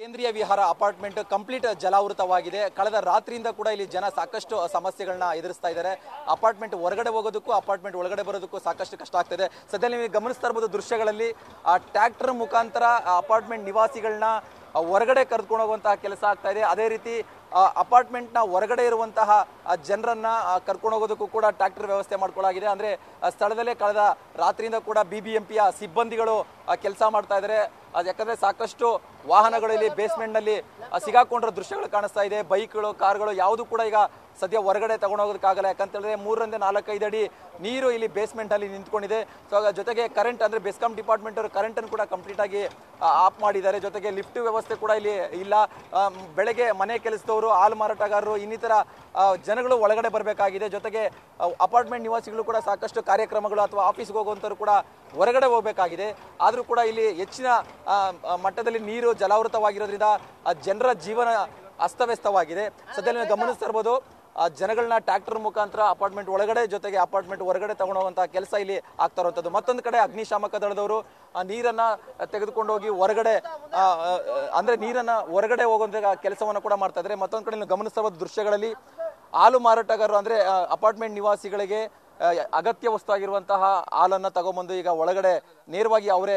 ಕೇಂದ್ರೀಯ ವಿಹಾರ apartment complete ಜಲಾವೃತವಾಗಿದೆ. ಕಳೆದ ರಾತ್ರಿಯಿಂದ ಕೂಡ ಇಲ್ಲಿ ಜನ ಸಾಕಷ್ಟು ಸಮಸ್ಯೆಗಳನ್ನ ಎದುರಿಸ್ತಾ ಇದ್ದಾರೆ. ಅಪಾರ್ಟ್ಮೆಂಟ್ ಹೊರಗಡೆ ಹೋಗೋದಕ್ಕೂ ಅಪಾರ್ಟ್ಮೆಂಟ್ ಒಳಗಡೆ ಬರೋದಕ್ಕೂ ಸಾಕಷ್ಟು ಕಷ್ಟ ಆಗ್ತಿದೆ. ಸದ್ಯ ನೀವು ಗಮನಿಸ್ತಾ ಇರಬಹುದು ದೃಶ್ಯಗಳಲ್ಲಿ ಟ್ರ್ಯಾಕ್ಟರ್ ಮುಖಾಂತರ ಅಪಾರ್ಟ್ಮೆಂಟ್ ನಿವಾಸಿಗಳನ್ನ ಹೊರಗಡೆ ಕರೆದುಕೊಂಡು ಹೋಗುವಂತಹ ಕೆಲಸ ಆಗ್ತಾ ಇದೆ. ಅದೇ ರೀತಿ ಅಪಾರ್ಟ್ಮೆಂಟ್ನ ಹೊರಗಡೆ ಇರುವಂತಹ ಜನರನ್ನ ಕರ್ಕೊಂಡು ಹೋಗೋದಕ್ಕೂ ಕೂಡ ಟ್ರ್ಯಾಕ್ಟರ್ ವ್ಯವಸ್ಥೆ ಮಾಡ್ಕೊಳ್ಳಾಗಿದೆ. ಅಂದ್ರೆ ಸ್ಥಳದಲ್ಲೇ ಕಳೆದ ರಾತ್ರಿಯಿಂದ ಕೂಡ BBMPಯ ಸಿಬ್ಬಂದಿಗಳು ಕೆಲಸ ಮಾಡ್ತಾ ಇದ್ದಾರೆ. ಯಾಕಂದ್ರೆ ಸಾಕಷ್ಟು ವಾಹನಗಳು ಇಲ್ಲಿ ಬೇಸ್ಮೆಂಟ್ ನಲ್ಲಿ ಸಿಗಾಕೊಂಡಿರೋ ದೃಶ್ಯಗಳು ಕಾಣಿಸ್ತಾ ಇದೆ. ಬೈಕ್ಗಳು, ಕಾರ್ಗಳು ಯಾವುದು ಕೂಡ ಈಗ ಸದ್ಯ ಹೊರಗಡೆ ತಗೊಂಡು ಹೋಗೋದಕ್ಕಾಗಲ್ಲ. ಯಾಕಂತ ಹೇಳಿದ್ರೆ 3 ರಿಂದ 4 ಅಡಿ ನೀರು ಇಲ್ಲಿ ಬೇಸ್ಮೆಂಟ್ ಅಲ್ಲಿ ನಿಂತ್ಕೊಂಡಿದೆ. ಸೊ ಜೊತೆಗೆ ಕರೆಂಟ್ ಅಂದ್ರೆ ಬೆಸ್ಕಾಂ ಡಿಪಾರ್ಟ್ಮೆಂಟ್ ಅವರು ಕರೆಂಟ್ ಅನ್ನು ಕೂಡ ಕಂಪ್ಲೀಟ್ ಆಗಿ ಆಫ್ ಮಾಡಿದ್ದಾರೆ. ಜೊತೆಗೆ ಲಿಫ್ಟ್ ವ್ಯವಸ್ಥೆ ಕೂಡ ಇಲ್ಲಿ ಇಲ್ಲ. ಬೆಳಗ್ಗೆ ಮನೆ ಕೆಲಸದವರು, ಹಾಲು ಮಾರಾಟಗಾರರು, ಇನ್ನಿತರ ಜನಗಳು ಒಳಗಡೆ ಬರಬೇಕಾಗಿದೆ. ಜೊತೆಗೆ ಅಪಾರ್ಟ್ಮೆಂಟ್ ನಿವಾಸಿಗಳು ಕೂಡ ಸಾಕಷ್ಟು ಕಾರ್ಯಕ್ರಮಗಳು ಅಥವಾ ಆಫೀಸ್ಗೆ ಹೋಗುವಂತರು ಕೂಡ ಹೊರಗಡೆ ಹೋಗಬೇಕಾಗಿದೆ. ಆದರೂ ಕೂಡ ಇಲ್ಲಿ ಹೆಚ್ಚಿನ ಮಟ್ಟದಲ್ಲಿ ನೀರು ಜಲಾವೃತವಾಗಿರೋದ್ರಿಂದ ಜನರ ಜೀವನ ಅಸ್ತವ್ಯಸ್ತವಾಗಿದೆ. ಸದ್ಯ ನೀವು ಗಮನಿಸ್ತಾ ಇರ್ಬೋದು ಜನಗಳನ್ನ ಟ್ರ್ಯಾಕ್ಟರ್ ಮುಖಾಂತರ ಅಪಾರ್ಟ್ಮೆಂಟ್ ಒಳಗಡೆ ಜೊತೆಗೆ ಅಪಾರ್ಟ್ಮೆಂಟ್ ಹೊರಗಡೆ ತಗೊಂಡು ಹೋಗುವಂತಹ ಕೆಲಸ ಇಲ್ಲಿ ಆಗ್ತಾ ಇರುವಂತದ್ದು. ಮತ್ತೊಂದು ಕಡೆ ಅಗ್ನಿಶಾಮಕ ದಳದವರು ನೀರನ್ನ ತೆಗೆದುಕೊಂಡು ಹೋಗಿ ಹೊರಗಡೆ ಅಂದ್ರೆ ನೀರನ್ನ ಹೊರಗಡೆ ಹೋಗುವಂತ ಕೆಲಸವನ್ನು ಕೂಡ ಮಾಡ್ತಾ ಇದ್ದಾರೆ. ಮತ್ತೊಂದು ಕಡೆ ನೀವು ಗಮನಿಸ್ತಾ ಇರೋದು ದೃಶ್ಯಗಳಲ್ಲಿ ಹಾಲು ಮಾರಾಟಗಾರರು ಅಂದ್ರೆ ಅಪಾರ್ಟ್ಮೆಂಟ್ ನಿವಾಸಿಗಳಿಗೆ ಅಗತ್ಯ ವಸ್ತು ಆಗಿರುವಂತಹ ಹಾಲನ್ನ ತಗೊಂಡ್ಬಂದು ಈಗ ಒಳಗಡೆ ನೇರವಾಗಿ ಅವರೇ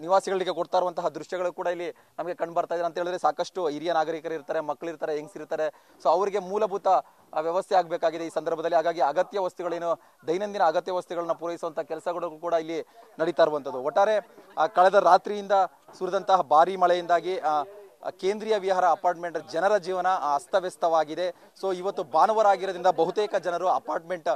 ನಿವಾಸಿಗಳಿಗೆ ಕೊಡ್ತಾ ಇರುವಂತಹ ದೃಶ್ಯಗಳು ಕೂಡ ಇಲ್ಲಿ ನಮಗೆ ಕಂಡು ಬರ್ತಾ ಇದೆ. ಅಂತ ಹೇಳಿದ್ರೆ ಸಾಕಷ್ಟು ಹಿರಿಯ ನಾಗರಿಕರು ಇರ್ತಾರೆ, ಮಕ್ಕಳಿರ್ತಾರೆ, ಹೆಂಗಸಿರ್ತಾರೆ. ಸೊ ಅವರಿಗೆ ಮೂಲಭೂತ ವ್ಯವಸ್ಥೆ ಆಗಬೇಕಾಗಿದೆ ಈ ಸಂದರ್ಭದಲ್ಲಿ. ಹಾಗಾಗಿ ಅಗತ್ಯ ವಸ್ತುಗಳೇನು ದೈನಂದಿನ ಅಗತ್ಯ ವಸ್ತುಗಳನ್ನ ಪೂರೈಸುವಂತಹ ಕೆಲಸಗಳು ಕೂಡ ಇಲ್ಲಿ ನಡೀತಾ ಇರುವಂತದ್ದು. ಒಟ್ಟಾರೆ ಕಳೆದ ರಾತ್ರಿಯಿಂದ ಸುರಿದಂತಹ ಭಾರಿ ಮಳೆಯಿಂದಾಗಿ ಕೇಂದ್ರೀಯ ವಿಹಾರ ಅಪಾರ್ಟ್ಮೆಂಟ್ ಜನರ ಜೀವನ ಅಸ್ತವ್ಯಸ್ತವಾಗಿದೆ. ಸೊ ಇವತ್ತು ಭಾನುವಾರ ಆಗಿರೋದ್ರಿಂದ ಬಹುತೇಕ ಜನರು ಅಪಾರ್ಟ್ಮೆಂಟ್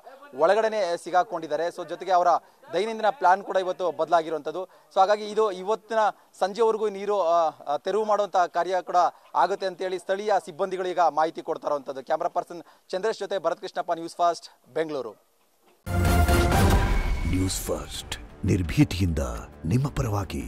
ಒಳಗಡೆನೆ ಸಿಗಾಕೊಂಡಿದ್ದಾರೆ. ಸೊ ಜೊತೆಗೆ ಅವರ ದೈನಂದಿನ ಪ್ಲಾನ್ ಕೂಡ ಇವತ್ತು ಬದಲಾಗಿರುವಂಥದ್ದು. ಸೊ ಹಾಗಾಗಿ ಇದು ಇವತ್ತಿನ ಸಂಜೆವರೆಗೂ ನೀರು ತೆರವು ಮಾಡುವಂತಹ ಕಾರ್ಯ ಕೂಡ ಆಗುತ್ತೆ ಅಂತೇಳಿ ಸ್ಥಳೀಯ ಸಿಬ್ಬಂದಿಗಳು ಈಗ ಮಾಹಿತಿ ಕೊಡ್ತಾ ಇರುವಂಥದ್ದು. ಕ್ಯಾಮ್ರಾ ಪರ್ಸನ್ ಚಂದ್ರೇಶ್ ಜೊತೆ Bharath Krishnappa, news first, Bengaluru. News first ನಿರ್ಭೀತಿಯಿಂದ ನಿಮ್ಮ ಪರವಾಗಿ.